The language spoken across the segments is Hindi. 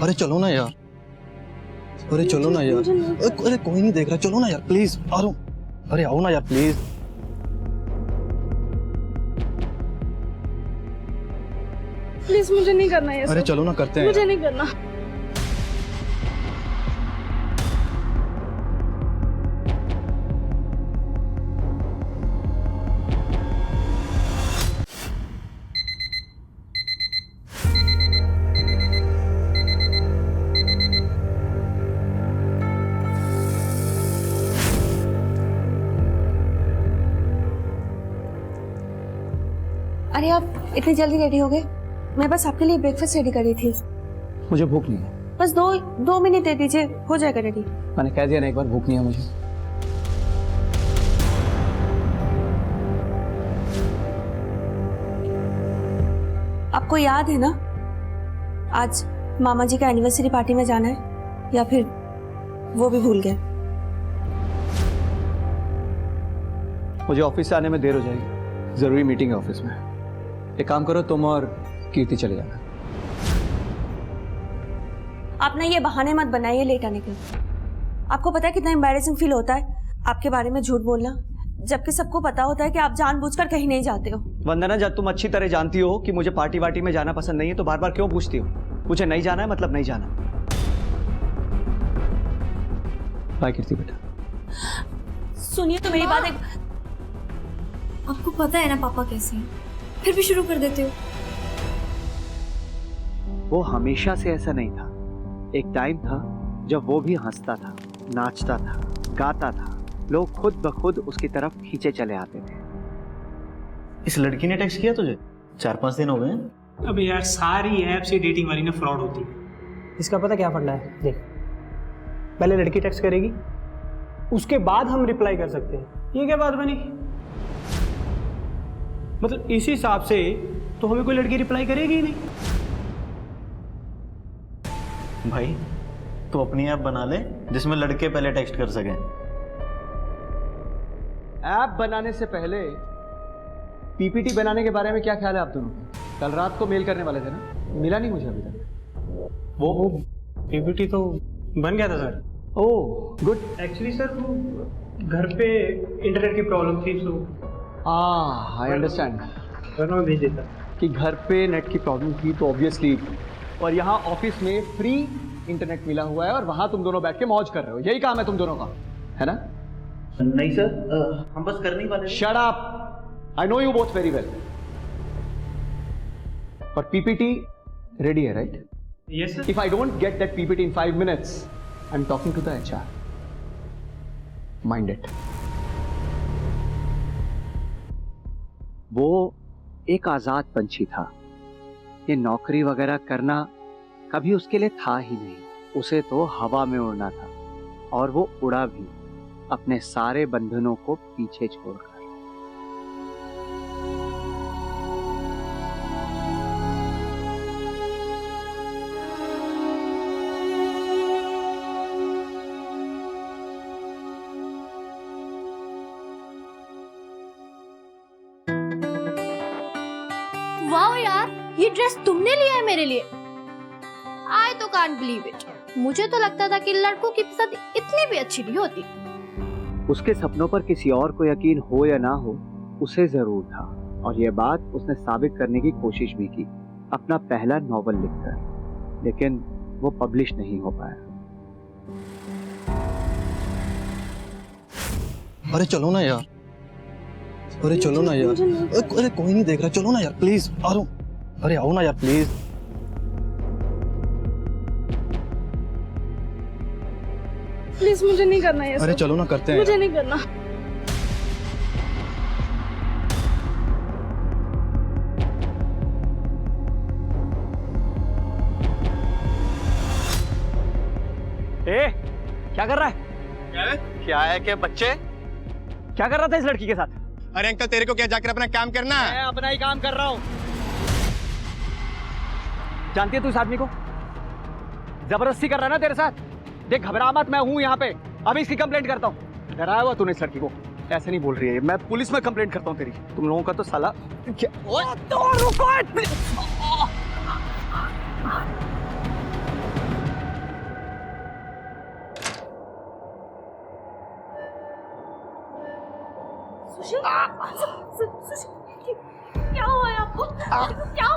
अरे चलो ना यार, अरे चलो ना यार, अरे कोई नहीं देख रहा, चलो ना यार प्लीज। अरे आओ ना यार प्लीज। प्लीज मुझे नहीं करना ये अरे सब। चलो ना करते हैं मुझे यार। नहीं करना। अरे आप इतनी जल्दी रेडी हो गए? मैं बस आपके लिए ब्रेकफास्ट रेडी कर रही थी। मुझे भूख नहीं है। बस दो मिनट दे दीजिए, हो जाएगा रेडी। मैंने कह दिया ना एक बार, भूख नहीं है मुझे। आपको याद है ना आज मामा जी का एनिवर्सरी पार्टी में जाना है, या फिर वो भी भूल गए? मुझे ऑफिस से आने में देर हो जाएगी, जरूरी मीटिंग है ऑफिस में। एक काम करो, तुम और कीर्ति चले जाना। आप ना ये बहाने मत बनाइए लेट आने के। आपको पता है कितना एम्बैरेसिंग फील होता है आपके बारे में झूठ बोलना, जबकि सबको पता होता है कि आप जानबूझकर कहीं नहीं जाते हो। वंदना, जब तुम अच्छी तरह जानती हो कि मुझे पार्टी वार्टी में जाना पसंद नहीं है, तो बार बार क्यों पूछती हो? मुझे नहीं जाना है मतलब नहीं जाना। बाय कीर्ति बेटा। सुनिए तो मेरी बात एक। आपको पता है ना पापा कैसे हैं, फिर भी शुरू कर देते हो। वो हमेशा से ऐसा नहीं था। एक टाइम था जब वो भी हंसता था, नाचता था, गाता था, लोग खुद ब खुद उसकी तरफ खींचे चले आते थे। इस लड़की ने टेक्स्ट किया तुझे? 4-5 दिन हो गए। अब यार सारी ऐप से डेटिंग वाली ना फ्रॉड होती है। इसका पता क्या फंडा है? देख, पहले लड़की टेक्स्ट करेगी, उसके बाद हम रिप्लाई कर सकते हैं। ये क्या बात बनी? मतलब इस हिसाब से तो हमें कोई लड़की रिप्लाई करेगी ही नहीं। भाई तू अपनी ऐप बना ले जिसमें लड़के पहले टेक्स्ट कर सकें। ऐप बनाने से पहले पीपीटी बनाने के बारे में क्या ख्याल है आप दोनों का? कल रात को मेल करने वाले थे ना, मिला नहीं मुझे अभी तक। वो पीपीटी तो बन गया था sir. Oh good. Actually sir वो घर पे इंटरनेट की प्रॉब्लम थी, तो आई अंडरस्टैंड वरना मैं भेज देता। कि घर पे नेट की प्रॉब्लम थी तो ऑब्वियसली, और यहाँ ऑफिस में फ्री इंटरनेट मिला हुआ है और वहां तुम दोनों बैठ के मौज कर रहे हो। यही काम है तुम दोनों का, है ना? नहीं सर, हम बस करने ही वाले थे। Shut up, I know you both very well. और पीपीटी रेडी है, right? Yes sir. If I don't get that PPT in 5 minutes, I'm talking to the HR. Mind it. वो एक आजाद पंछी था। ये नौकरी वगैरह करना कभी उसके लिए था ही नहीं। उसे तो हवा में उड़ना था, और वो उड़ा भी, अपने सारे बंधनों को पीछे छोड़कर। वाओ यार, ये ड्रेस तुमने लिया है मेरे लिए? आई तो कांट बिलीव इट। मुझे तो लगता था कि लड़कों की पसंद इतनी भी अच्छी नहीं होती। उसके सपनों पर किसी और को यकीन हो या ना हो, उसे जरूर था, और यह बात उसने साबित करने की कोशिश भी की अपना पहला नॉवल लिखकर, लेकिन वो पब्लिश नहीं हो पाया। अरे चलो ना यार, अरे चलो ना यार, अरे कोई नहीं देख रहा, चलो ना यार प्लीज। अरे आओ ना यार प्लीज। प्लीज मुझे नहीं करना ये अरे सब। चलो ना करते हैं मुझे यार। नहीं करना। ए, क्या कर रहा है? क्या है कि बच्चे? क्या कर रहा था इस लड़की के साथ? अरे अंकल, तेरे को क्या जाकर अपना काम करना है? मैं अपना ही काम कर रहा हूँ। जानती है तू इस आदमी को? जबरदस्ती कर रहा है ना तेरे साथ। देख, घबरा मत, मैं हूँ यहाँ पे, अभी इसकी कंप्लेंट करता हूँ। डराया हुआ तूने इस लड़की को। ऐसे नहीं बोल रही है, मैं पुलिस में कंप्लेंट करता हूँ तेरी। तुम लोगों का तो साला क्या... रुको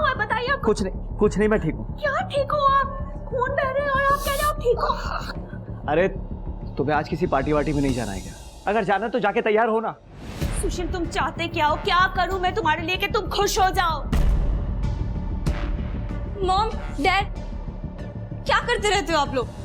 हुआ है बताइए आपको। कुछ नहीं, मैं ठीक हूँ। क्या ठीक हो आप? खून बह रहे हैं और आप कह रहे हो आप ठीक हो? अरे तुम्हें आज किसी पार्टी वार्टी में नहीं जाना है क्या? अगर जाना है तो जाके तैयार हो ना। सुशील तुम चाहते क्या हो? क्या करूं मैं तुम्हारे लिए कि तुम खुश हो जाओ? मॉम, डैड, क्या करते रहते हो आप लोग?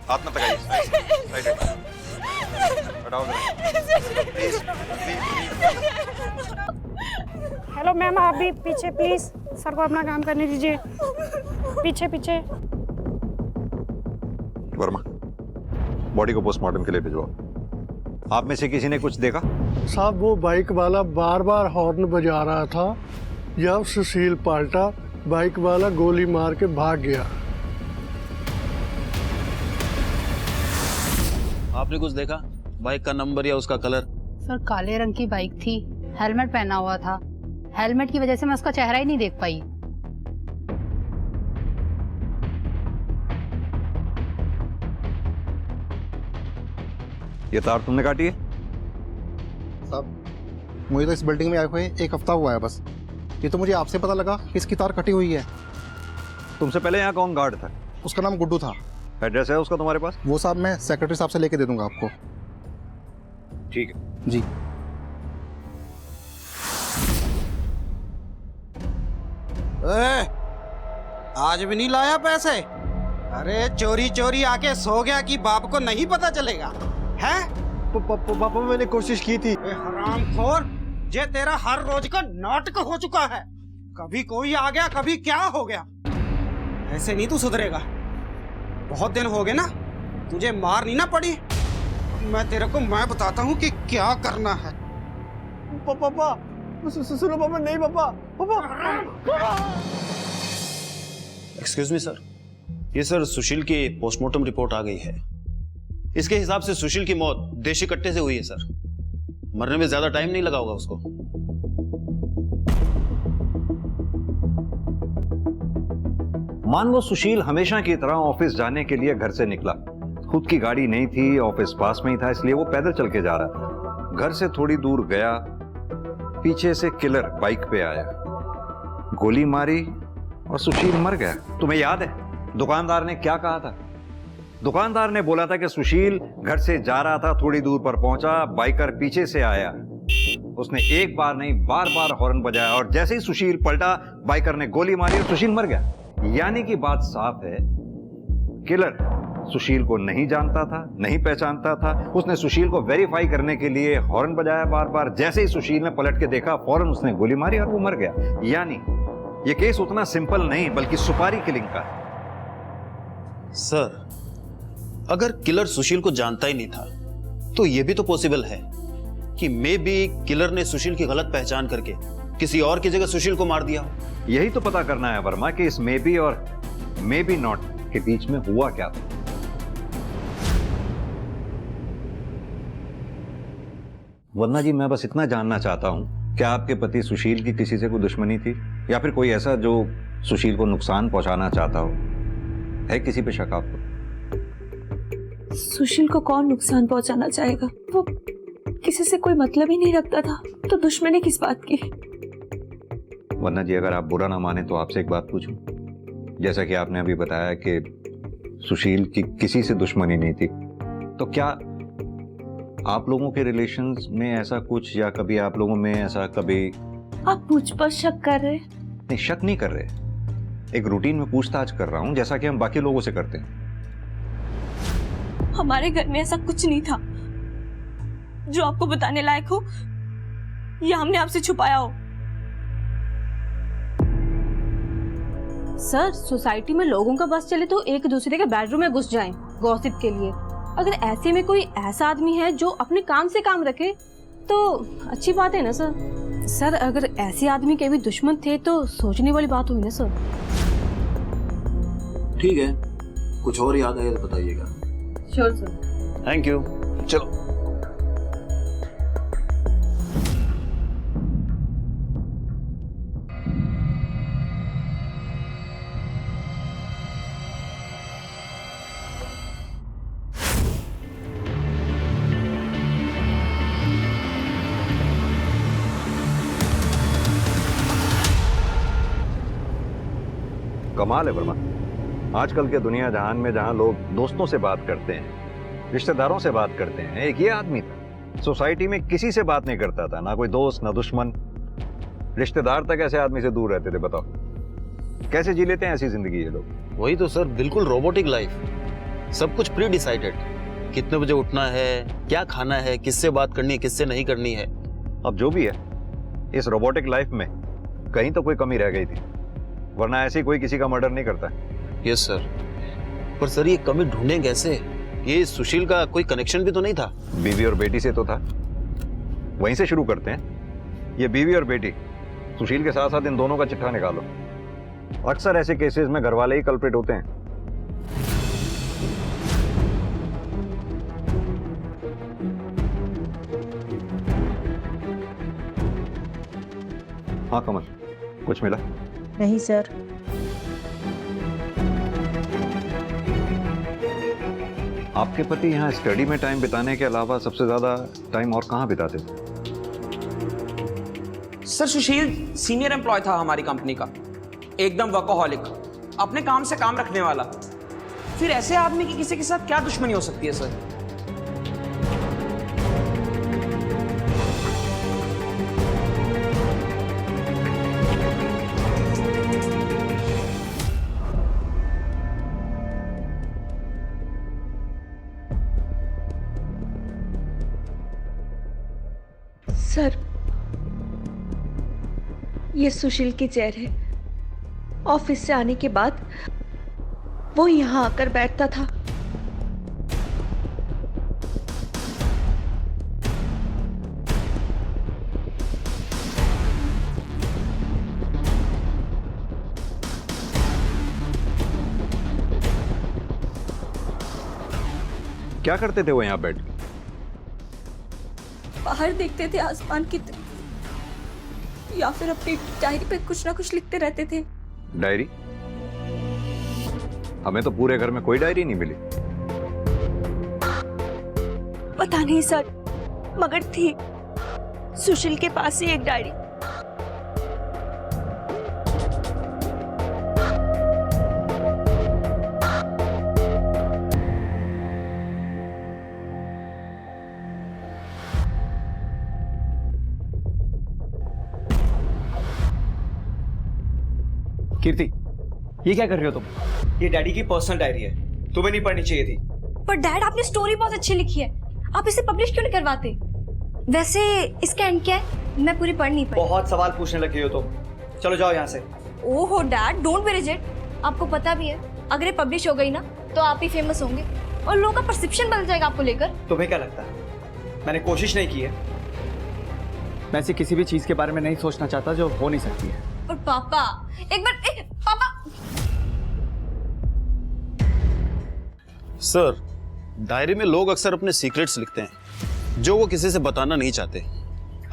हाथ मत लगाइए। राइट हटाओ प्लीज। हेलो मैम, आप भी पीछे प्लीज, सर को अपना काम करने दीजिए। पीछे पीछे। वर्मा, बॉडी को पोस्टमार्टम के लिए भिजवाओ। आप में से किसी ने कुछ देखा? साहब वो बाइक वाला बार बार हॉर्न बजा रहा था। जब सुशील पलटा, बाइक वाला गोली मार के भाग गया। आपने कुछ देखा? बाइक का नंबर या उसका कलर? सर काले रंग की बाइक थी, हेलमेट पहना हुआ था। हेलमेट की वजह से मैं उसका चेहरा ही नहीं देख पाई। ये तार तुमने काटी है? साहब मुझे तो इस बिल्डिंग में आए हुए 1 हफ्ता हुआ है बस। ये तो मुझे आपसे पता लगा कि इसकी तार कटी हुई है। तुमसे पहले यहाँ कौन गार्ड था? उसका नाम गुड्डू था। एड्रेस है उसका तुम्हारे पास? वो साहब मैं सेक्रेटरी साहब से लेके दे दूंगा आपको। ठीक है जी। आज भी नहीं लाया पैसे? अरे चोरी चोरी आके सो गया कि बाप को नहीं पता चलेगा है? पापा मैंने कोशिश की थी। हरामखोर, ये तेरा हर रोज का नाटक हो चुका है। कभी कोई आ गया, कभी क्या हो गया। ऐसे नहीं तू सुधरेगा। बहुत दिन हो गए ना, तुझे मार नहीं ना पड़ी। मैं तेरे को मैं बताता हूँ कि क्या करना है। पापा सुनो पापा, नहीं पापा। एक्सक्यूज मी सर, ये सर सुशील की पोस्टमार्टम रिपोर्ट आ गई है। इसके हिसाब से सुशील की मौत देशी कट्टे से हुई है सर। मरने में ज्यादा टाइम नहीं लगा होगा उसको। मान लो सुशील हमेशा की तरह ऑफिस जाने के लिए घर से निकला। खुद की गाड़ी नहीं थी, ऑफिस पास में ही था, इसलिए वो पैदल चल के जा रहा था। घर से थोड़ी दूर गया, पीछे से किलर बाइक पे आया, गोली मारी और सुशील मर गया। तुम्हें याद है दुकानदार ने क्या कहा था? दुकानदार ने बोला था कि सुशील घर से जा रहा था, थोड़ी दूर पर पहुंचा, बाइकर पीछे से आया। उसने एक बार नहीं बार बार हॉर्न बजाया और जैसे ही सुशील पलटा, बाइकर ने गोली मारी और सुशील मर गया। यानी कि बात साफ है, किलर सुशील को नहीं जानता था, नहीं पहचानता था। उसने सुशील को वेरीफाई करने के लिए हॉर्न बजाया बार बार। जैसे ही सुशील ने पलट के देखा, फौरन उसने गोली मारी और वो मर गया। यानी ये केस उतना सिंपल नहीं बल्कि सुपारी किलिंग का है। सर, अगर किलर सुशील को जानता ही नहीं था तो यह भी तो पॉसिबल है कि मे बी किलर ने सुशील की गलत पहचान करके किसी और की जगह सुशील को मार दिया। यही तो पता करना है वर्मा कि इस मे बी और मे बी नॉट के बीच में हुआ क्या था। वरना जी मैं बस इतना जानना चाहता हूं, क्या आपके पति सुशील की किसी से कोई दुश्मनी थी या फिर कोई ऐसा जो सुशील को नुकसान पहुंचाना चाहता हो? है किसी पे शक आपको? सुशील को कौन नुकसान पहुंचाना चाहेगा? वो किसी से कोई मतलब ही नहीं रखता था, तो दुश्मनी किस बात की? वरना जी अगर आप बुरा ना माने तो आपसे एक बात पूछूं। जैसा कि आपने अभी बताया कि सुशील की किसी से दुश्मनी नहीं थी, तो क्या आप लोगों के रिलेशंस में ऐसा कुछ, या कभी आप लोगों में ऐसा कभी? आप मुझ पर शक कर रहे? नहीं, शक नहीं कर रहे, एक रूटीन में पूछताछ कर रहा हूं, जैसा कि हम बाकी लोगों से करते हैं। हमारे घर में ऐसा कुछ नहीं था जो आपको बताने लायक हो या हमने आपसे छुपाया हो। सर, सोसाइटी में लोगों का बस चले तो एक दूसरे के बेडरूम में घुस जाएं गॉसिप के लिए। अगर ऐसे में कोई ऐसा आदमी है जो अपने काम से काम रखे तो अच्छी बात है ना सर। सर, अगर ऐसे आदमी के भी दुश्मन थे तो सोचने वाली बात हुई ना सर। ठीक है, कुछ और याद आए तो बताइएगा। Sure sir. Thank you. चलो। कमाल है वर्मा, आजकल के दुनिया जहान में जहां लोग दोस्तों से बात करते हैं, रिश्तेदारों से बात करते हैं, एक ये आदमी था। सोसाइटी में किसी से बात नहीं करता था, ना कोई दोस्त ना दुश्मन, रिश्तेदार तक ऐसे आदमी से दूर रहते थे। बताओ कैसे जी लेते हैं ऐसी जिंदगी ये लोग? वही तो सर, बिल्कुल रोबोटिक लाइफ, सब कुछ प्री डिसाइडेड। कितने बजे उठना है, क्या खाना है, किससे बात करनी है, किससे नहीं करनी है। अब जो भी है, इस रोबोटिक लाइफ में कहीं तो कोई कमी रह गई थी, वरना ऐसे कोई किसी का मर्डर नहीं करता। यस सर, पर सर ये कमी ढूंढें कैसे? ये सुशील का कोई कनेक्शन भी तो नहीं था? बीवी और बेटी से तो था, वहीं से शुरू करते हैं। ये बीवी और बेटी, सुशील के साथ साथ इन दोनों का चिट्ठा निकालो। अक्सर ऐसे केसेस में घर वाले ही कल्प्रिट होते हैं। हाँ कमल, कुछ मिला? नहीं सर। आपके पति यहाँ स्टडी में टाइम बिताने के अलावा सबसे ज्यादा टाइम और कहाँ बिताते थे? सर, सुशील सीनियर एम्प्लॉय था हमारी कंपनी का, एकदम वर्कोहॉलिक, अपने काम से काम रखने वाला। फिर ऐसे आदमी की किसी के साथ क्या दुश्मनी हो सकती है सर? सर, ये सुशील की चेयर है। ऑफिस से आने के बाद वो यहाँ आकर बैठता था। क्या करते थे वो यहाँ बैठ? बाहर देखते थे आसमान की तरफ, या फिर अपनी डायरी पे कुछ ना कुछ लिखते रहते थे। डायरी? हमें तो पूरे घर में कोई डायरी नहीं मिली। पता नहीं सर, मगर थी सुशील के पास ही एक डायरी। कीर्ति, ये क्या कर रहे हो तुम? ये डैडी की पर्सनल डायरी है, तुम्हें नहीं पढ़नी चाहिए थी। पर डैड, आपने स्टोरी बहुत अच्छी लिखी है, आप इसे पब्लिश क्यों नहीं करवाते? वैसे इसका एंड क्या है? मैं पूरी पढ़ नहीं पाई। बहुत सवाल पूछने लगी हो तुम, चलो जाओ यहाँ से। ओहो डैड, डोंट बी रिजिड। आपको पता भी है अगर ये पब्लिश हो गई ना तो आप ही फेमस होंगे और लोगों का परसेप्शन बदल जाएगा आपको लेकर। तुम्हें क्या लगता है मैंने कोशिश नहीं की है? मैं ऐसी किसी भी चीज के बारे में नहीं सोचना चाहता जो हो नहीं सकती है। और पापा, एक बार पापा। सर, डायरी में लोग अक्सर अपने सीक्रेट्स लिखते हैं जो वो किसी से बताना नहीं चाहते।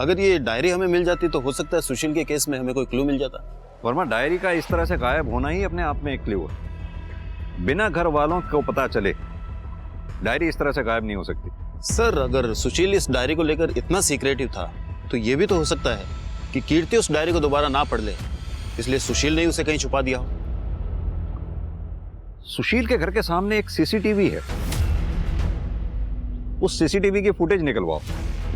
अगर ये डायरी हमें मिल जाती तो हो सकता है सुशील के केस में हमें कोई क्लू मिल जाता। वर्मा, डायरी का इस तरह से गायब होना ही अपने आप में एक क्लू है। बिना घर वालों को पता चले डायरी इस तरह से गायब नहीं हो सकती। सर, अगर सुशील इस डायरी को लेकर इतना सीक्रेटिव था तो ये भी तो हो सकता है कि कीर्ति उस डायरी को दोबारा ना पढ़ ले, इसलिए सुशील ने उसे कहीं छुपा दिया हो। सुशील के घर के सामने एक सीसीटीवी है, उस सीसीटीवी की फुटेज निकलवाओ।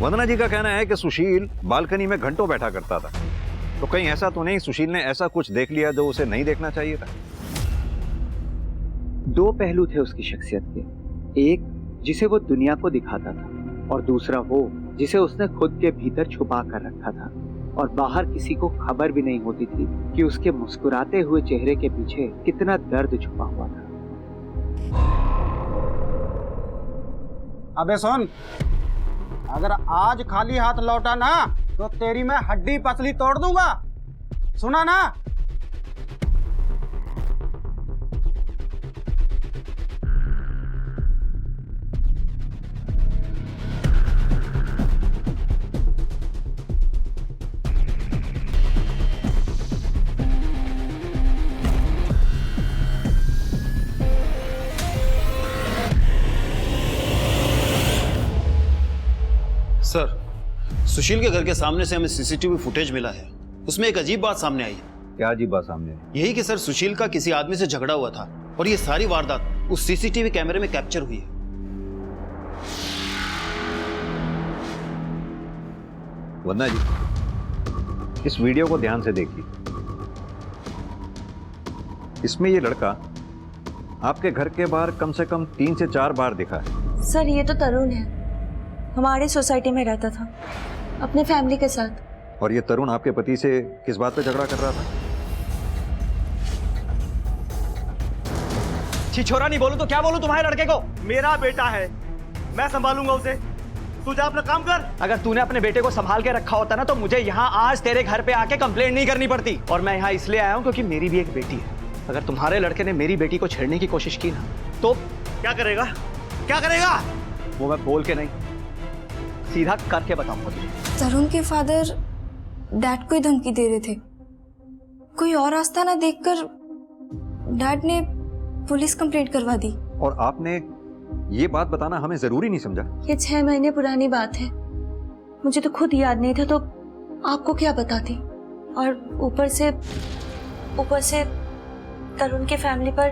वंदना जी का कहना है कि सुशील बालकनी में घंटों बैठा करता था, तो कहीं ऐसा तो नहीं सुशील ने ऐसा कुछ देख लिया जो उसे नहीं देखना चाहिए था? दो पहलू थे उसकी शख्सियत के, एक जिसे वो दुनिया को दिखाता था और दूसरा वो जिसे उसने खुद के भीतर छुपा कर रखा था और बाहर किसी को खबर भी नहीं होती थी कि उसके मुस्कुराते हुए चेहरे के पीछे कितना दर्द छुपा हुआ था। अबे सुन, अगर आज खाली हाथ लौटा ना तो तेरी मैं हड्डी पसली तोड़ दूंगा, सुना ना? सर, सुशील के घर के सामने से हमें सीसीटीवी फुटेज मिला है। उसमें एक अजीब बात सामने आई है। क्या अजीब बात सामने आई? यही कि सर सुशील का किसी आदमी से झगड़ा हुआ था और ये सारी वारदात उस सीसीटीवी कैमरे में कैप्चर हुई है। वंदना जी, इस वीडियो को ध्यान से देखिए। इसमें ये लड़का आपके घर के बाहर कम से कम 3 से 4 बार दिखा है। सर, ये तो तरुण है, हमारी सोसाइटी में रहता था अपने फैमिली के साथ। और ये तरुण आपके पति से किस बात पे झगड़ा कर रहा था? छिछोरा नहीं बोलूं तो क्या बोलूं तुम्हारे लड़के को? मेरा बेटा है, मैं संभालूंगा उसे, तू जा अपना काम कर। अगर तूने अपने बेटे को संभाल के रखा होता ना तो मुझे यहाँ आज तेरे घर पे आके कंप्लेंट नहीं करनी पड़ती। और मैं यहाँ इसलिए आया हूँ क्योंकि मेरी भी एक बेटी है। अगर तुम्हारे लड़के ने मेरी बेटी को छेड़ने की कोशिश की ना तो क्या करेगा? क्या करेगा वो मैं बोल के नहीं, सीधा करके बताऊंगा तुझे। तरुण के फादर डैड को ही धमकी दे रहे थे। कोई और रास्ता ना देखकर डैड ने पुलिस कंप्लेंट करवा दी। और आपने ये बात बताना हमें जरूरी नहीं समझा? ये 6 महीने पुरानी बात है, मुझे तो खुद याद नहीं था, तो आपको क्या बताती। और ऊपर से तरुण के फैमिली पर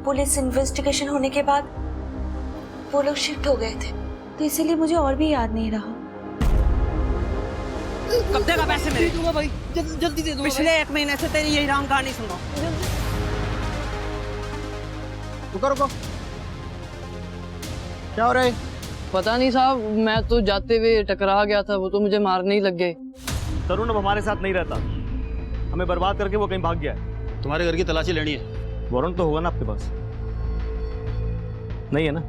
पुलिस इन्वेस्टिगेशन होने के बाद वो लोग शिफ्ट हो गए थे, तो इसीलिए मुझे और भी याद नहीं रहा। कब देगा पैसे मेरे? दूंगा भाई, जल्दी दे दूंगा। पिछले 1 महीने से तेरी यही राम कहानी सुन रहा हूं। रुको, क्या हो रहा है? पता नहीं साहब, मैं तो जाते हुए टकरा गया था, वो तो मुझे मारने ही लग गए। तरुण अब हमारे साथ नहीं रहता, हमें बर्बाद करके वो कहीं भाग गया है। तुम्हारे घर की तलाशी लेनी है। वारंट तो होगा ना आपके पास? नहीं है ना?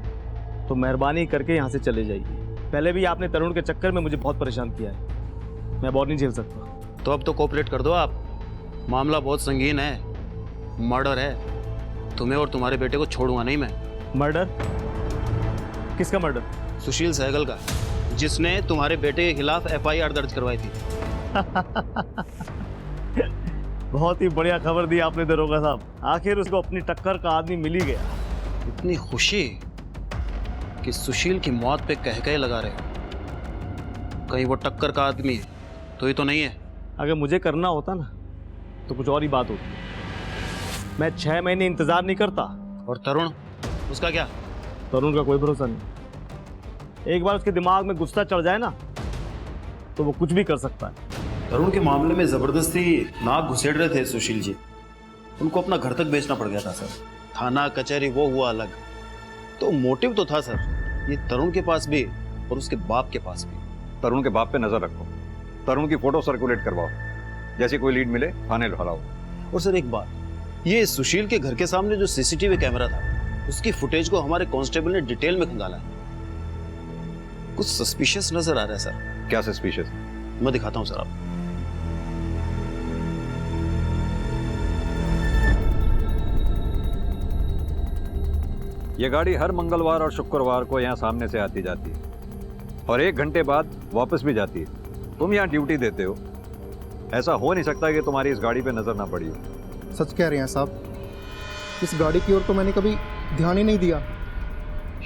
तो मेहरबानी करके यहाँ से चले जाइए। पहले भी आपने तरुण के चक्कर में मुझे बहुत परेशान किया है, मैं बहुत नहीं झेल सकता। तो अब तो कोऑपरेट कर दो आप, मामला बहुत संगीन है, मर्डर है। तुम्हें और तुम्हारे बेटे को छोड़ूंगा नहीं मैं। मर्डर? किसका मर्डर? सुशील सहगल का, जिसने तुम्हारे बेटे के खिलाफ FIR दर्ज करवाई थी। बहुत ही बढ़िया खबर दी आपने दरोगा साहब, आखिर उसको अपनी टक्कर का आदमी मिल ही गया। इतनी खुशी कि सुशील की मौत पे कह लगा रहे, कहीं वो टक्कर का आदमी है तो ये तो नहीं है। अगर मुझे करना होता ना तो कुछ और ही बात होती। मैं 6 महीने इंतजार नहीं करता। और तरुण, उसका क्या? तरुण का कोई भरोसा नहीं, एक बार उसके दिमाग में गुस्सा चढ़ जाए ना तो वो कुछ भी कर सकता है। तरुण के मामले में जबरदस्ती नाक घुसेड़ रहे थे सुशील जी, उनको अपना घर तक बेचना पड़ गया था सर। थाना कचहरी वो हुआ अलग, तो मोटिव तो था सर, ये तरुण के पास भी और उसके बाप के पास भी। तरुण के बाप पे नजर रखो, तरुण की फोटो सर्कुलेट करवाओ, जैसे कोई लीड मिले थाने लौटाओ। और सर एक बात, ये सुशील के घर के सामने जो CCTV कैमरा था उसकी फुटेज को हमारे कांस्टेबल ने डिटेल में खंगाला है। कुछ सस्पिशियस नजर आ रहा है सर। क्या सस्पिशियस? मैं दिखाता हूं सर आपको। ये गाड़ी हर मंगलवार और शुक्रवार को यहाँ सामने से आती जाती है और 1 घंटे बाद वापस भी जाती है। तुम यहाँ ड्यूटी देते हो, ऐसा हो नहीं सकता कि तुम्हारी इस गाड़ी पे नजर ना पड़ी हो। सच कह रहे हैं साहब, इस गाड़ी की ओर तो मैंने कभी ध्यान ही नहीं दिया।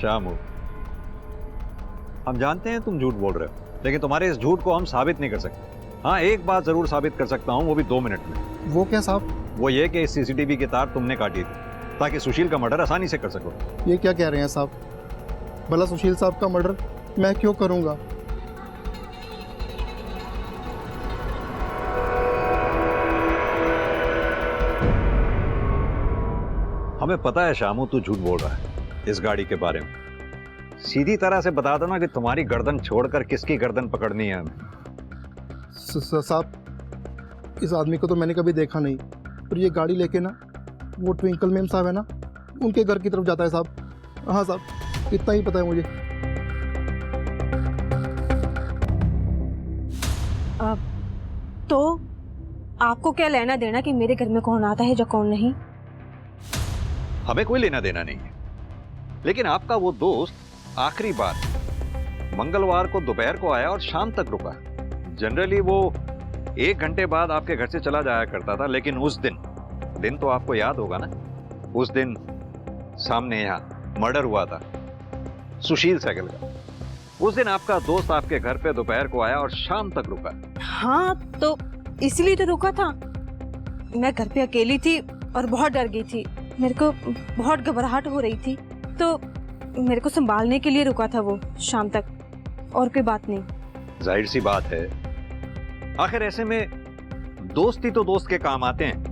शाम हो, हम जानते हैं तुम झूठ बोल रहे हो, लेकिन तुम्हारे इस झूठ को हम साबित नहीं कर सकते। हाँ, एक बात जरूर साबित कर सकता हूँ, वो भी 2 मिनट में। वो क्या साहब? वो ये कि इस CCTV की तार तुमने काटी थी ताकि सुशील का मर्डर आसानी से कर सको। ये क्या कह रहे हैं साहब? भला सुशील साहब का मर्डर मैं क्यों करूंगा? हमें पता है शामू तू झूठ बोल रहा है इस गाड़ी के बारे में। सीधी तरह से बता दो ना कि तुम्हारी गर्दन छोड़कर किसकी गर्दन पकड़नी है हमें। साहब, इस आदमी को तो मैंने कभी देखा नहीं, और ये गाड़ी लेके ना वो ट्विंकल मैम साहब है ना, उनके घर की तरफ जाता है साहब। हाँ साहब, इतना ही पता है मुझे। तो आपको क्या लेना देना कि मेरे घर में कौन आता है या कौन नहीं? हमें कोई लेना देना नहीं है, लेकिन आपका वो दोस्त आखिरी बार मंगलवार को दोपहर को आया और शाम तक रुका। जनरली वो 1 घंटे बाद आपके घर से चला जाया करता था, लेकिन उस दिन तो आपको याद होगा ना, उस दिन सामने यहाँ मर्डर हुआ था सुशील सहगल का। उस दिन आपका दोस्त आपके घर पे दोपहर को आया और शाम तक रुका। हाँ, तो इसलिए तो रुका था। मैं घर पे अकेली थी और बहुत डर गई थी, मेरे को बहुत घबराहट हो रही थी, तो मेरे को संभालने के लिए रुका था वो शाम तक, और कोई बात नहीं। जाहिर सी बात है, आखिर ऐसे में दोस्त ही तो दोस्त के काम आते हैं।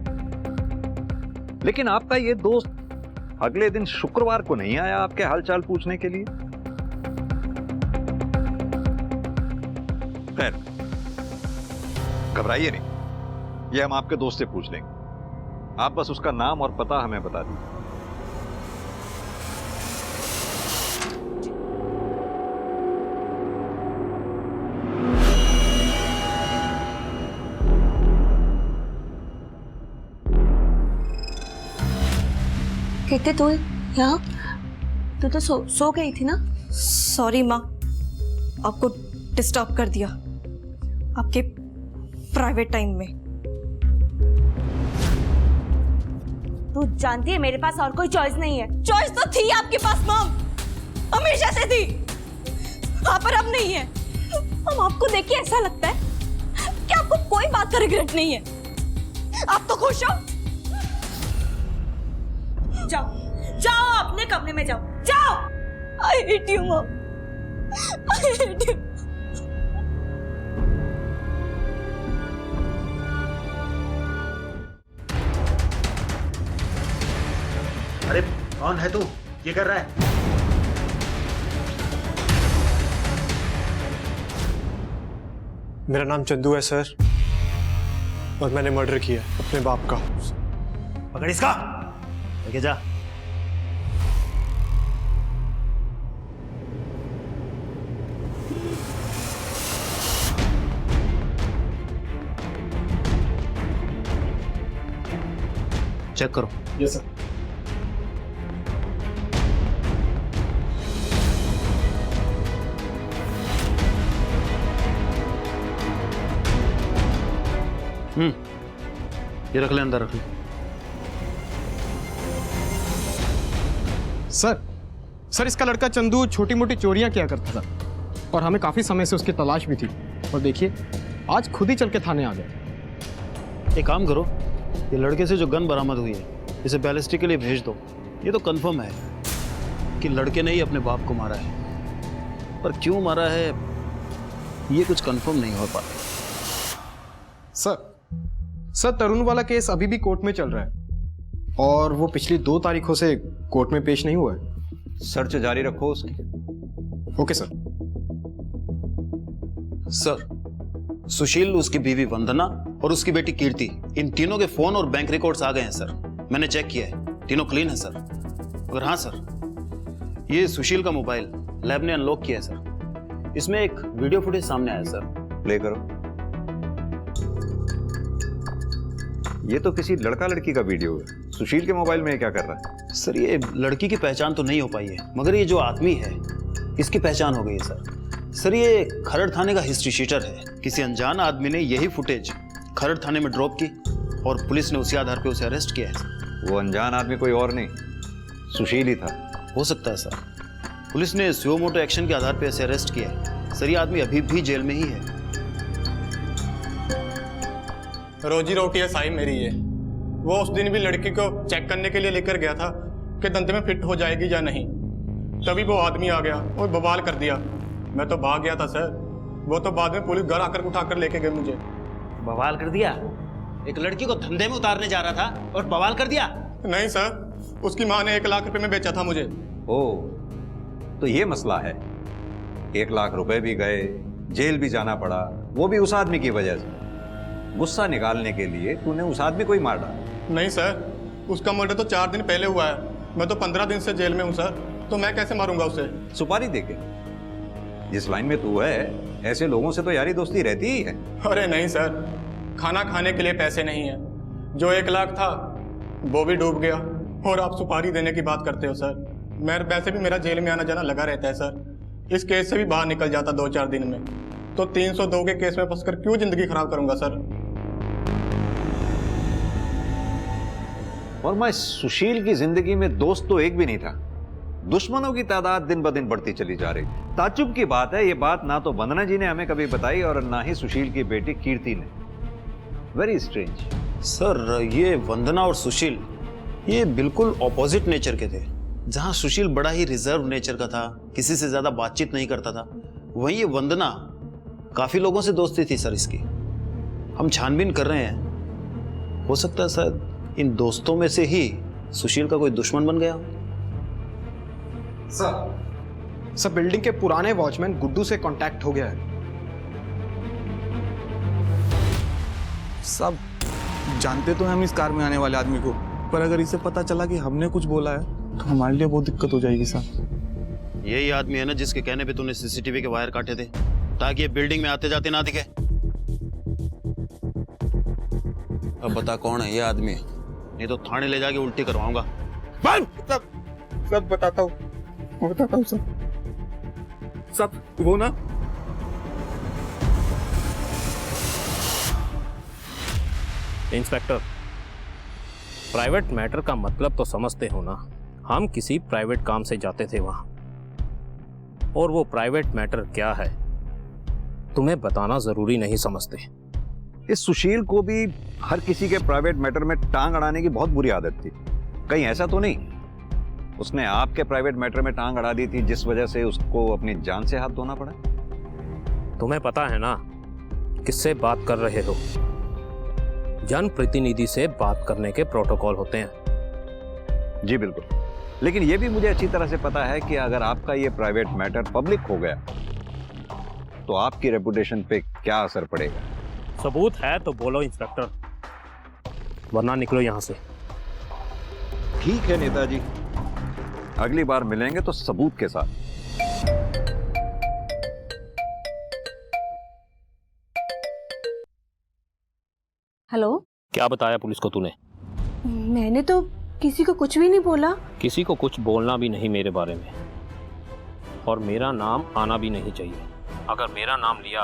लेकिन आपका ये दोस्त अगले दिन शुक्रवार को नहीं आया आपके हालचाल पूछने के लिए। खैर, घबराइए नहीं, ये हम आपके दोस्त से पूछ लेंगे। आप बस उसका नाम और पता हमें बता दीजिए। कहते तू यहाँ, तू तो सो गई थी ना? सॉरी माँ, आपको डिस्टर्ब कर दिया आपके प्राइवेट टाइम में। तू जानती है मेरे पास और कोई चॉइस नहीं है। चॉइस तो थी आपके पास मॉम, हमेशा से थी, हाँ पर अब नहीं है। हम आपको देख के ऐसा लगता है कि आपको कोई बात का रिग्रेट नहीं है। आप तो खुश हो। जाओ जाओ, अपने कमरे में जाओ, जाओ। I hate you mom, I hate you. अरे कौन है तू, ये कर रहा है? मेरा नाम चंदू है सर, और मैंने मर्डर किया अपने बाप का। पकड़ इसका, लेके जा। चेक करो। Yes sir. ये रख ले, अंदर रख ले। सर इसका लड़का चंदू छोटी मोटी चोरियां किया करता था, और हमें काफी समय से उसकी तलाश भी थी। और देखिए, आज खुद ही चल के थाने आ गए। एक काम करो, ये लड़के से जो गन बरामद हुई है, इसे बैलिस्टिक के लिए भेज दो। ये तो कंफर्म है कि लड़के ने ही अपने बाप को मारा है, पर क्यों मारा है ये कुछ कंफर्म नहीं हो पाता। सर तरुण वाला केस अभी भी कोर्ट में चल रहा है, और वो पिछली 2 तारीखों से कोर्ट में पेश नहीं हुआ है। सर्च जारी रखो उसकी। Okay sir. सर, सुशील, उसकी बीवी वंदना और उसकी बेटी कीर्ति, इन तीनों के फोन और बैंक रिकॉर्ड्स आ गए हैं सर। मैंने चेक किया है, तीनों क्लीन है सर। और हाँ सर, ये सुशील का मोबाइल लैब ने अनलॉक किया है सर। इसमें एक वीडियो फुटेज सामने आया सर। प्ले करो। ये तो किसी लड़का लड़की का वीडियो है। सुशील के मोबाइल में क्या कर रहा है? सर, ये लड़की की पहचान तो नहीं हो पाई है, मगर ये जो आदमी है इसकी पहचान हो गई है सर। सर, ये खरड़ थाने का हिस्ट्री शीटर है। किसी अनजान आदमी ने यही फुटेज खरड़ थाने में ड्रॉप की और पुलिस ने उसी आधार पे उसे अरेस्ट किया है। वो अनजान आदमी कोई और नहीं, सुशील ही था। हो सकता है सर, पुलिस ने सुओ मोटो एक्शन के आधार पे इसे अरेस्ट किया है। सर, ये आदमी अभी भी जेल में ही है। रोजी रोटी है साई मेरी ये। वो उस दिन भी लड़की को चेक करने के लिए लेकर गया था कि दंत में फिट हो जाएगी या नहीं, तभी वो आदमी आ गया और बवाल कर दिया। मैं तो भाग गया था सर। वो तो बाद में पुलिस घर आकर उठाकर लेके गए मुझे। बवाल कर दिया? एक लड़की को धंधे में उतारने जा रहा था और बवाल कर दिया? नहीं सर, उसकी माँ ने 1 लाख रुपए में बेचा था मुझे। ओ, तो ये मसला है। 1 लाख रुपए भी गए, जेल भी जाना पड़ा, वो भी उस आदमी की वजह से। गुस्सा निकालने के लिए तूने उस आदमी को ही मार डाला। नहीं सर, उसका मर्डर तो 4 दिन पहले हुआ है। मैं तो 15 दिन से जेल में हूँ सर, तो मैं कैसे मारूंगा उसे? सुपारी देके जिस लाइन में तू है, ऐसे लोगों से तो यारी दोस्ती रहती ही है। अरे नहीं सर, खाना खाने के लिए पैसे नहीं है। जो 1 लाख था वो भी डूब गया, और आप सुपारी देने की बात करते हो सर। मैं वैसे भी मेरा जेल में आना जाना लगा रहता है सर। इस केस से भी बाहर निकल जाता 2-4 दिन में, तो 302 के केस में फंसकर क्यों जिंदगी खराब करूंगा सर? और मैं सुशील की जिंदगी में दोस्त तो एक भी नहीं था, दुश्मनों की तादाद दिन ब दिन बढ़ती चली जा रही। ताज्जुब की बात है, ये बात ना तो वंदना जी ने हमें कभी बताई और ना ही सुशील की बेटी कीर्ति ने। Very strange. सर, ये वंदना और सुशील ये बिल्कुल ऑपोजिट नेचर के थे। जहां सुशील बड़ा ही रिजर्व नेचर का था, किसी से ज्यादा बातचीत नहीं करता था, वहीं ये वंदना काफी लोगों से दोस्ती थी सर इसकी। हम छानबीन कर रहे हैं, हो सकता है सर इन दोस्तों में से ही सुशील का कोई दुश्मन बन गया। सर बिल्डिंग के पुराने वॉचमैन गुड्डू से कांटेक्ट हो गया है। सब जानते तो हैं हम इस कार में आने वाले आदमी को, पर अगर इसे पता चला कि हमने कुछ बोला है तो हमारे लिए बहुत दिक्कत हो जाएगी सर। यही आदमी है ना जिसके कहने पे तूने सीसीटीवी के वायर काटे थे ताकि ये बिल्डिंग में आते जाते ना दिखे? अब बता कौन है ये आदमी, नहीं तो थाने ले जाके उल्टी करवाऊंगा। सब बताता हूँ सब वो ना इंस्पेक्टर, प्राइवेट मैटर का मतलब तो समझते हो ना। हम किसी प्राइवेट काम से जाते थे वहां, और वो प्राइवेट मैटर क्या है तुम्हें बताना जरूरी नहीं समझते। इस सुशील को भी हर किसी के प्राइवेट मैटर में टांग अड़ाने की बहुत बुरी आदत थी। कहीं ऐसा तो नहीं उसने आपके प्राइवेट मैटर में टांग अड़ा दी थी जिस वजह से उसको अपनी जान से हाथ धोना पड़ा? तुम्हें पता है ना किससे बात कर रहे हो? जनप्रतिनिधि से बात करने के प्रोटोकॉल होते हैं। जी बिल्कुल, लेकिन यह भी मुझे अच्छी तरह से पता है कि अगर आपका ये प्राइवेट मैटर पब्लिक हो गया तो आपकी रेपुटेशन पे क्या असर पड़ेगा। सबूत है तो बोलो इंस्पेक्टर, वरना निकलो यहां से। ठीक है नेताजी, अगली बार मिलेंगे तो सबूत के साथ। हेलो, क्या बताया पुलिस को तूने? मैंने तो किसी को कुछ भी नहीं बोला। किसी को कुछ बोलना भी नहीं मेरे बारे में, और मेरा नाम आना भी नहीं चाहिए। अगर मेरा नाम लिया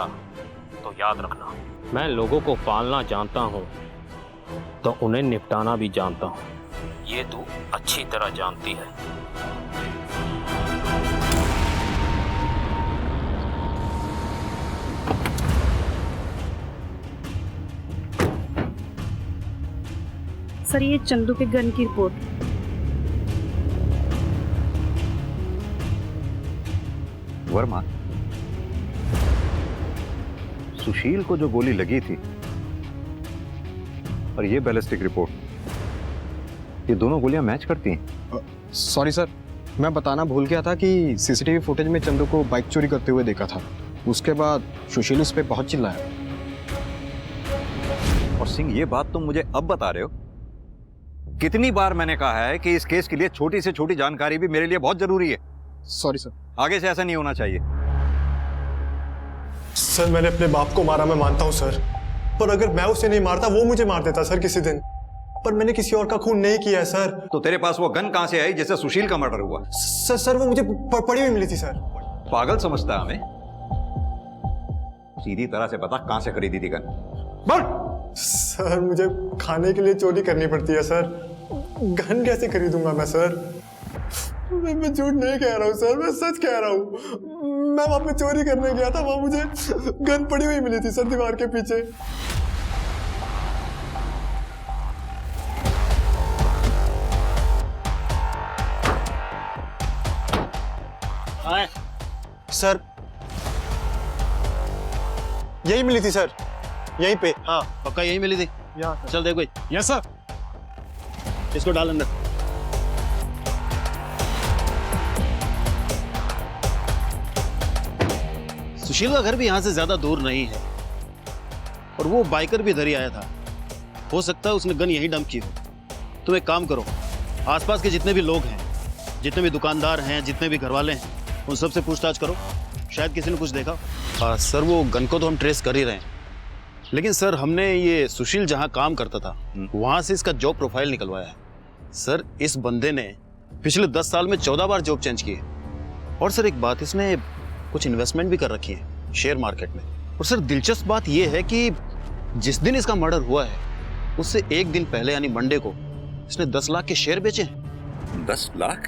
तो याद रखना, मैं लोगों को पालना जानता हूँ तो उन्हें निपटाना भी जानता हूँ। ये तू अच्छी तरह जानती है। सर, ये चंदू के गन की रिपोर्ट। वर्मा, सुशील को जो गोली लगी थी और ये बैलिस्टिक रिपोर्ट, ये दोनों गोलियां मैच करती हैं। सॉरी सर, मैं बताना भूल गया था कि सीसीटीवी फुटेज में चंदू को बाइक चोरी करते हुए देखा था। उसके बाद सुशील उस पर बहुत चिल्लाया। और सिंह, ये बात तुम मुझे अब बता रहे हो? कितनी बार मैंने कहा है कि इस केस के लिए छोटी से छोटी जानकारी भी मेरे लिए बहुत जरूरी है। सॉरी सर, आगे से ऐसा नहीं होना चाहिए। सर, मैंने अपने बाप को मारा, मैं मानता हूँ सर, पर अगर मैं उसे नहीं मारता वो मुझे मार देता सर किसी दिन। पर मैंने किसी और का खून नहीं किया है सर। तो तेरे पास वो गन कहां से आई जिससे सुशील का मर्डर हुआ? सर वो मुझे पड़ी हुई मिली थी सर। पागल समझता है हमें? सीधी तरह से बता कहां से खरीदी थी गन? बोल। सर, मुझे खाने के लिए चोरी करनी पड़ती है सर, गन कैसे खरीदूंगा मैं सर? मैं झूठ नहीं कह रहा हूँ सर, मैं सच कह रहा हूँ। मैं वहां पे चोरी करने गया था, वहां मुझे गन पड़ी हुई मिली थी सर दीवार के पीछे। सर, यही मिली थी सर, यहीं पे। हाँ, पक्का यही मिली थी। यहाँ चल देखो। Yes sir. इसको डाल अंदर। सुशील का घर भी यहाँ से ज्यादा दूर नहीं है और वो बाइकर भी इधर ही आया था। हो सकता है उसने गन यहीं डंप की हो। तुम एक काम करो, आसपास के जितने भी लोग हैं, जितने भी दुकानदार हैं, जितने भी घरवाले हैं, उन सबसे पूछताछ करो, शायद किसी ने कुछ देखा। सर वो गन को तो हम ट्रेस कर ही रहे हैं, लेकिन सर हमने ये सुशील जहाँ काम करता था वहाँ से इसका जॉब प्रोफाइल निकलवाया है। सर इस बंदे ने पिछले 10 साल में 14 बार जॉब चेंज की है। और सर एक बात, इसने कुछ इन्वेस्टमेंट भी कर रखी है शेयर मार्केट में। और सर दिलचस्प बात यह है कि जिस दिन इसका मर्डर हुआ है उससे एक दिन पहले यानी मंडे को इसने 10 लाख के शेयर बेचे हैं। 10 लाख?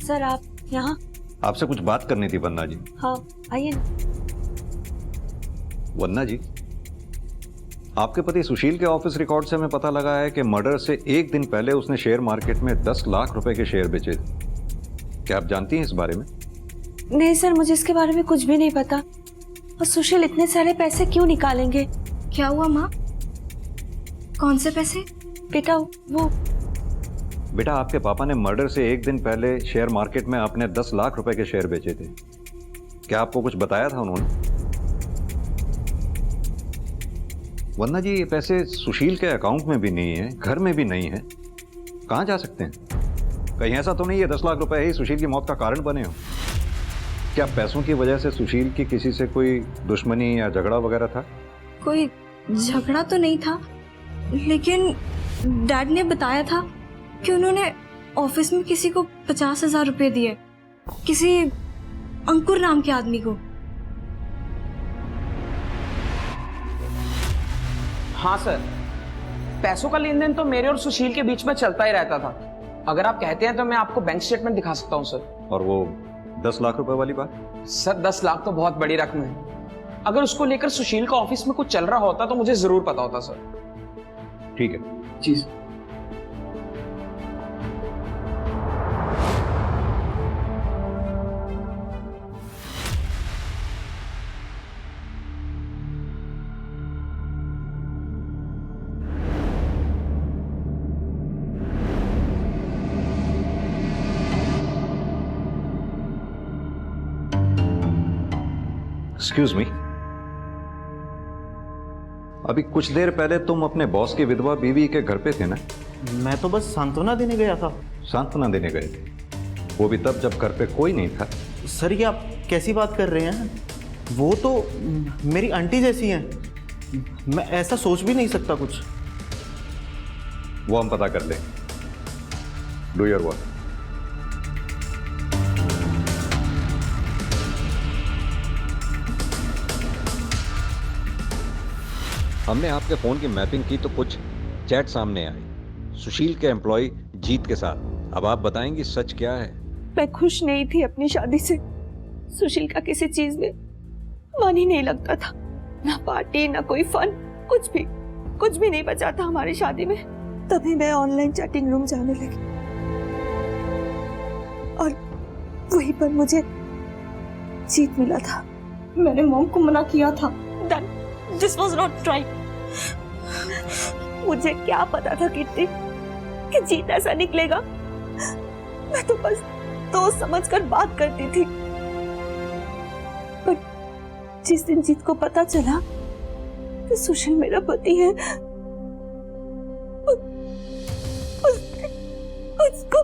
सर आप यहाँ? आपसे कुछ बात करनी थी वन्ना जी। हाँ आइए। वन्ना जी, आपके पति सुशील के ऑफिस रिकॉर्ड से हमें पता लगा है कि मर्डर से एक दिन पहले उसने शेयर मार्केट में 10 लाख रुपए के शेयर बेचे थे। क्या आप जानती हैं इस बारे में? नहीं सर, मुझे इसके बारे में कुछ भी नहीं पता। और सुशील इतने सारे पैसे क्यों निकालेंगे? क्या हुआ माँ? कौन से पैसे? बेटा आपके पापा ने मर्डर से एक दिन पहले शेयर मार्केट में अपने 10 लाख रुपए के शेयर बेचे थे। क्या आपको कुछ बताया था उन्होंने? वन्ना जी ये पैसे सुशील के अकाउंट में भी नहीं है, घर में भी नहीं है, कहाँ जा सकते हैं? कहीं ऐसा तो नहीं है 10 लाख रुपए ही सुशील की मौत का कारण बने हो? क्या पैसों की वजह से सुशील की किसी से कोई दुश्मनी या झगड़ा वगैरह था? कोई झगड़ा तो नहीं था, लेकिन डैड ने बताया था कि उन्होंने ऑफिस में किसी को 50,000 रुपए दिए, किसी अंकुर नाम के आदमी को। हाँ सर, पैसों का लेन देन तो मेरे और सुशील के बीच में चलता ही रहता था। अगर आप कहते हैं तो मैं आपको बैंक स्टेटमेंट दिखा सकता हूँ सर। और वो 10 लाख रुपए वाली बात? सर 10 लाख तो बहुत बड़ी रकम है। अगर उसको लेकर सुशील का ऑफिस में कुछ चल रहा होता तो मुझे जरूर पता होता सर। ठीक है जी। एक्सक्यूज मी, अभी कुछ देर पहले तुम अपने बॉस की विधवा बीवी के घर पे थे ना? मैं तो बस सांत्वना देने गया था। सांत्वना देने गए थे? वो भी तब जब घर पे कोई नहीं था। सर ये आप कैसी बात कर रहे हैं? वो तो मेरी आंटी जैसी हैं, मैं ऐसा सोच भी नहीं सकता कुछ। वो हम पता कर लें। Do your work. हमने आपके फोन की मैपिंग की तो कुछ चैट सामने आए सुशील के एम्प्लॉय जीत के साथ। अब आप बताएंगी सच क्या है? मैं खुश नहीं थी अपनी शादी से। सुशील का किसी चीज में मन ही नहीं लगता था, ना पार्टी ना कोई फन, कुछ भी नहीं बचा था हमारी शादी में। तभी मैं ऑनलाइन चैटिंग रूम जाने लगी और वहीं पर मुझे जीत मिला था। मैंने मॉम को मना किया था, This was not right. मुझे क्या पता था कीर्ति कि जीत ऐसा निकलेगा। मैं तो बस दोस्त समझकर बात करती थी, पर जिस दिन जीत को पता चला कि सुशील मेरा पति है, उसको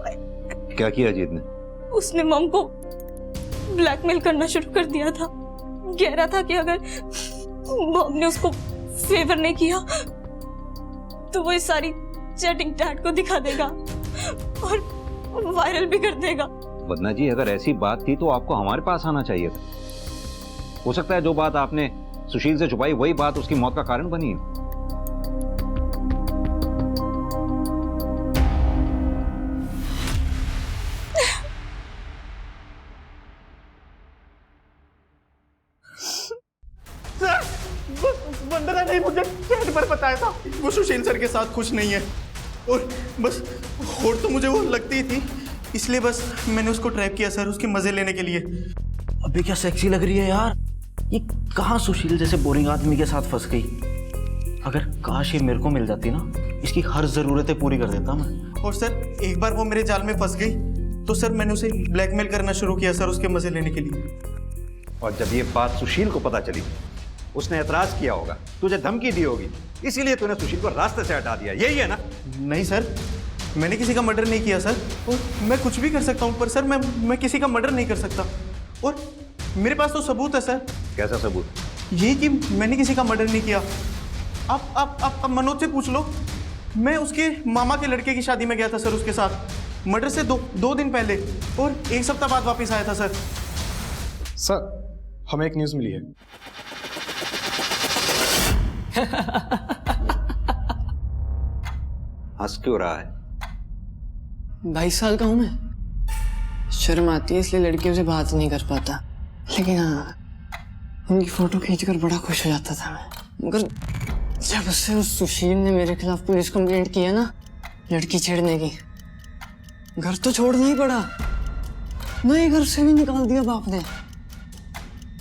क्या किया जीत ने? उसने मॉम को ब्लैकमेल करना शुरू कर दिया था। कह रहा था कि अगर मॉम ने उसको फेवर नहीं किया तो वो इस सारी चैटिंग डैड को दिखा देगा और वायरल भी कर देगा। वन्ना जी अगर ऐसी बात थी तो आपको हमारे पास आना चाहिए था। हो सकता है जो बात आपने सुशील से छुपाई वही बात उसकी मौत का कारण बनी है। वंदना नहीं मुझे चैट पर बताया था वो सुशील सर के साथ खुश नहीं है और बस और तो मुझे वो लगती थी, इसलिए बस मैंने उसको ट्रैप किया सर, उसके मजे लेने के लिए। अभी क्या सेक्सी लग रही है यार, ये कहाँ सुशील जैसे बोरिंग आदमी के साथ फंस गई। अगर काश ये मेरे को मिल जाती ना इसकी हर जरूरतें पूरी कर देता मैं। और सर एक बार वो मेरे जाल में फंस गई तो सर मैंने उसे ब्लैकमेल करना शुरू किया सर, उसके मजे लेने के लिए। और जब ये बात सुशील को पता चली, उसने एतराज किया होगा, तुझे धमकी दी होगी, इसीलिए तूने सुशील को रास्ते से हटा दिया, यही है ना? नहीं सर, मैंने किसी का मर्डर नहीं किया सर, और मैं कुछ भी कर सकता हूँ, पर सर मैं किसी का मर्डर नहीं कर सकता। और मेरे पास तो सबूत है सर। कैसा सबूत? ये कि मैंने किसी का मर्डर नहीं किया। आप मनोज से पूछ लो, मैं उसके मामा के लड़के की शादी में गया था सर उसके साथ, मर्डर से दो दिन पहले, और 1 सप्ताह बाद वापस आया था सर। सर हमें एक न्यूज़ मिली है। हंस क्यों रहा है? 22 साल का हूं मैं, शर्म आती है इसलिए लड़कियों से बात नहीं कर पाता, लेकिन हाँ उनकी फोटो खींचकर बड़ा खुश हो जाता था मैं। मगर जब से उस सुशील ने मेरे खिलाफ पुलिस कंप्लेंट किया ना, लड़की छेड़ने की, घर तो छोड़ना ही पड़ा, नए घर से भी निकाल दिया बाप ने।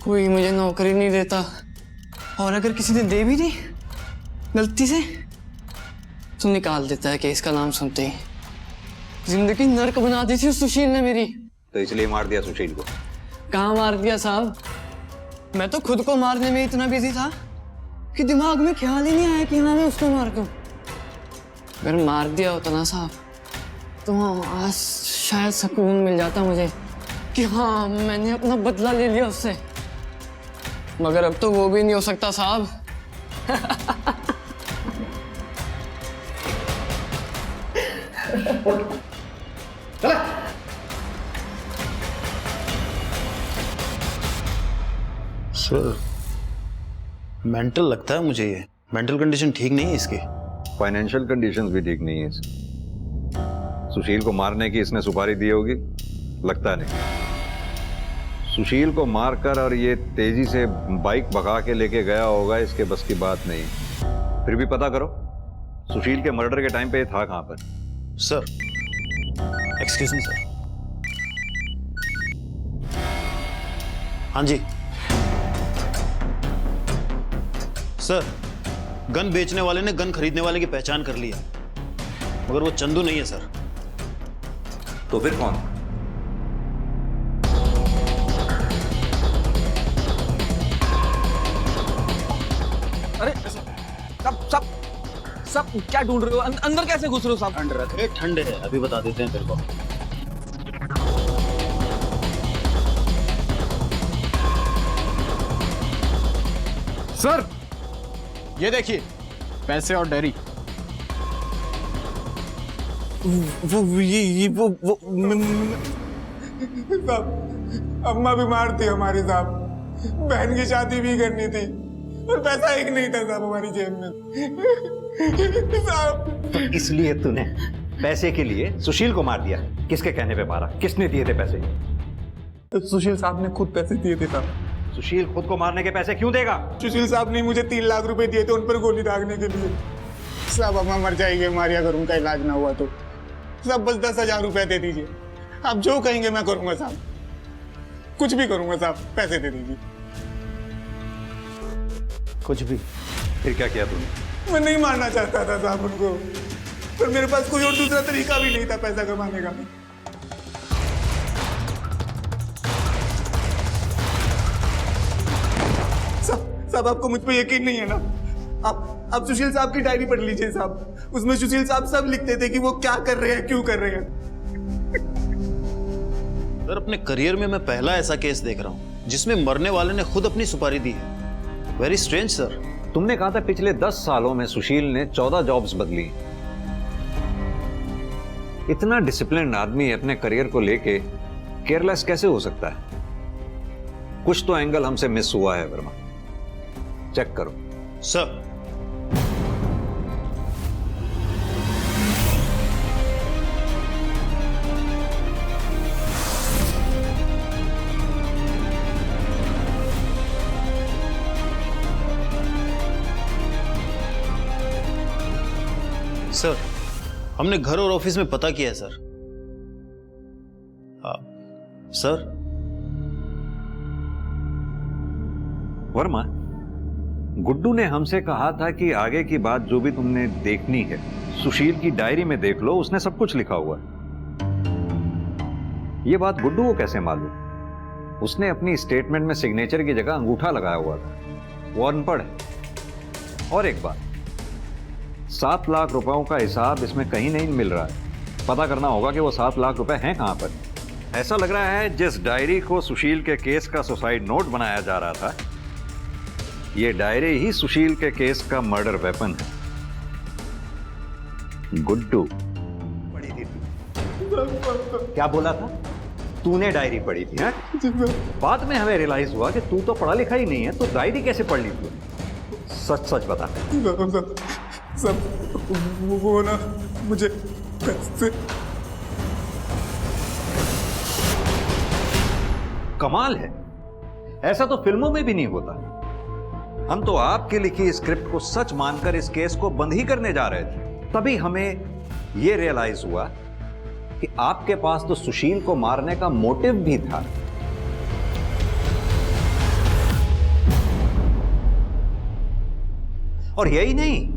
कोई मुझे नौकरी नहीं देता, और अगर किसी ने दे भी दी गलती से तो निकाल देता है केस का नाम सुनते ही। जिंदगी नर्क बना दी थी उस सुशील ने मेरी। तो इसलिए मार दिया सुशील को? कहाँ मार दिया साहब, मैं तो खुद को मारने में इतना बिजी था कि दिमाग में ख्याल ही नहीं आया कि हाँ मैं उसको मार दूं। अगर मार दिया होता ना साहब तो हाँ आज शायद सुकून मिल जाता मुझे कि हाँ मैंने अपना बदला ले लिया उससे, मगर अब तो वो भी नहीं हो सकता साहब। सर मेंटल लगता है मुझे, ये मेंटल कंडीशन ठीक नहीं है इसकी। फाइनेंशियल कंडीशंस भी ठीक नहीं है इसकी। सुशील को मारने की इसने सुपारी दी होगी, लगता नहीं। सुशील को मारकर और ये तेजी से बाइक भगा के लेके गया होगा, इसके बस की बात नहीं। फिर भी पता करो सुशील के मर्डर के टाइम पे था कहां पर? Sir excuse me sir. हाँ जी सर, गन बेचने वाले ने गन खरीदने वाले की पहचान कर ली है, मगर वो चंदू नहीं है सर। तो फिर कौन? अरे सब क्या ढूंढ रहे हो? अंदर कैसे घुस रहे हो साहब? अंदर ठंड है, अभी बता देते हैं तेरे को। सर ये देखिए पैसे और डायरी। साहब अम्मा बीमार थी हमारी साहब, बहन की शादी भी करनी थी और पैसा एक नहीं था साहब हमारी जेब में साहब। तो इसलिए तूने पैसे के लिए सुशील को मार दिया? किसके कहने पे मारा? किसने दिए थे पैसे? सुशील साहब ने खुद पैसे दिए थे साहब। सुशील खुद को मारने के पैसे क्यों देगा? सुशील साहब ने मुझे 3 लाख रुपए दिए थे उन पर गोली दागने के लिए। साहब अम्मा मर जाएगी हमारी अगर उनका इलाज ना हुआ तो। साहब बस 10,000 रुपए दे दीजिए, आप जो कहेंगे मैं करूंगा साहब, कुछ भी करूंगा साहब, पैसे दे दीजिए। कुछ भी? फिर क्या किया तूने? मैं नहीं मारना चाहता था साहब उनको, पर मेरे पास कोई और दूसरा तरीका भी नहीं था पैसा कमाने का। साहब आपको मुझ पर यकीन नहीं है ना? आप सुशील साहब की डायरी पढ़ लीजिए साहब, उसमें सुशील साहब सब लिखते थे कि वो क्या कर रहे हैं, क्यों कर रहे हैं। सर अपने करियर में मैं पहला ऐसा केस देख रहा हूं जिसमें मरने वाले ने खुद अपनी सुपारी दी है। Very strange sir. तुमने कहा था पिछले 10 सालों में सुशील ने 14 जॉब्स बदली। इतना डिसिप्लिन आदमी अपने करियर को लेके केयरलेस कैसे हो सकता है? कुछ तो एंगल हमसे मिस हुआ है वर्मा, चेक करो। सर सर हमने घर और ऑफिस में पता किया है सर। सर वर्मा गुड्डू ने हमसे कहा था कि आगे की बात जो भी तुमने देखनी है सुशील की डायरी में देख लो, उसने सब कुछ लिखा हुआ है। ये बात गुड्डू को कैसे मालूम? उसने अपनी स्टेटमेंट में सिग्नेचर की जगह अंगूठा लगाया हुआ था। वो अनपढ़ है। और एक बात, 7 लाख रुपयों का हिसाब इसमें कहीं नहीं मिल रहा है। पता करना होगा कि वो 7 लाख रुपए हैं कहां पर। ऐसा लग रहा है जिस डायरी को सुशील के केस का सुसाइड नोट बनाया जा रहा था, ये डायरी ही सुशील के केस का मर्डर वेपन है। गुड्डू पढ़ी थी। क्या बोला था? तूने डायरी पढ़ी थी? हाँ? बाद में हमें रियलाइज हुआ कि तू तो पढ़ा लिखा ही नहीं है, तो डायरी कैसे पढ़ ली तू? सच सच बता। सब वो ना मुझे पैसे। कमाल है, ऐसा तो फिल्मों में भी नहीं होता। हम तो आपकी लिखी स्क्रिप्ट को सच मानकर इस केस को बंद ही करने जा रहे थे, तभी हमें यह रियलाइज हुआ कि आपके पास तो सुशील को मारने का मोटिव भी था। और यही नहीं,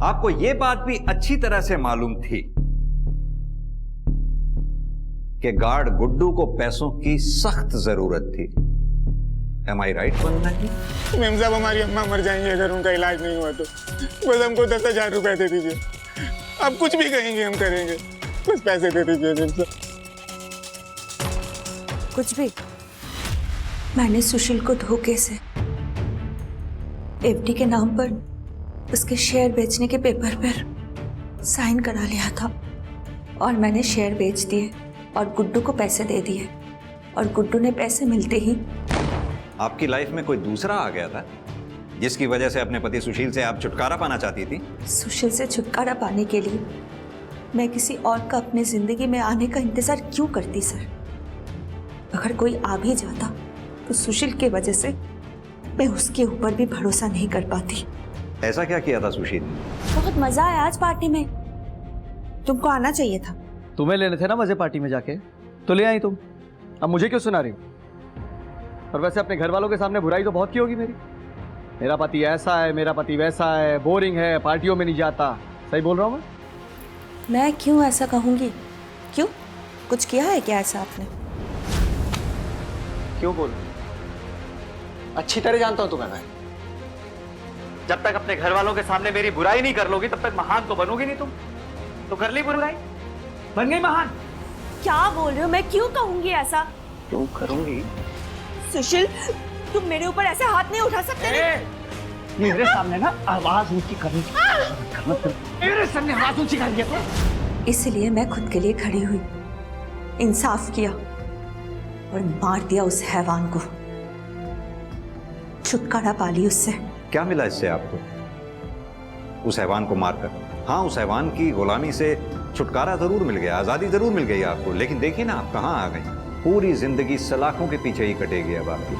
आपको यह बात भी अच्छी तरह से मालूम थी कि गार्ड गुड्डू को पैसों की सख्त जरूरत थी। Am I right, Vandana ji? Ma'am साहब, हमारी अम्मा मर जाएंगी अगर उनका इलाज नहीं हुआ तो। बस हमको 10,000 रुपए दे दीजिए। आप कुछ भी कहेंगे हम करेंगे, बस पैसे दे दीजिए मैम साहब। कुछ भी? मैंने सुशील को धोखे से एफडी के नाम पर उसके शेयर बेचने के पेपर पर साइन करा लिया था, और मैंने शेयर बेच दिए और गुड्डू को पैसे दे दिए, और गुड्डू ने पैसे मिलते ही आपकी लाइफ में कोई दूसरा आ गया था जिसकी वजह से अपने पति सुशील से आप छुटकारा पाना चाहती थी। सुशील से छुटकारा पाने के लिए मैं किसी और का अपनी जिंदगी में आने का इंतजार क्यों करती सर? अगर कोई आ भी जाता तो सुशील की वजह से मैं उसके ऊपर भी भरोसा नहीं कर पाती। ऐसा क्या किया था सुशील ने? बहुत मजा आया आज पार्टी में, तुमको आना चाहिए था। तुम्हें लेने थे ना मजे पार्टी में जाके, तो ले आई तुम। अब मुझे क्यों सुना रही हो? और वैसे अपने घर वालों के सामने बुराई तो बहुत की होगी मेरी। मेरा पति ऐसा है, मेरा पति वैसा है, बोरिंग है, पार्टियों में नहीं जाता। सही बोल रहा हूँ मैं क्यों ऐसा कहूंगी? क्यों, कुछ किया है क्या ऐसा आपने? क्यों बोल? अच्छी तरह जानता हूं तुम्हें मैं। जब तक अपने घर वालों के सामने मेरी बुराई नहीं कर लोगी तब तक महान तो बनोगी नहीं तुम। तो कर ली बुराई, बन गई महान। क्या बोल रहे हो? मैं क्यों कहूंगी ऐसा? क्यों करूंगी? सुशील, तुम मेरे ऊपर ऐसे हाथ नहीं उठा सकते। मेरे सामने ना आवाज ऊंची करनी, मेरे सामने आवाज ऊंची कर दिया। इसलिए मैं खुद के लिए खड़ी हुई, इंसाफ किया और मार दिया उस हैवान को। छुटकारा पा ली उससे। क्या मिला इससे आपको उस हैवान को मारकर? हाँ, उस हैवान की गुलामी से छुटकारा जरूर मिल गया, आजादी जरूर मिल गई आपको, लेकिन देखिए ना आप कहाँ आ गई। पूरी जिंदगी सलाखों के पीछे ही कटेगी अब आपकी।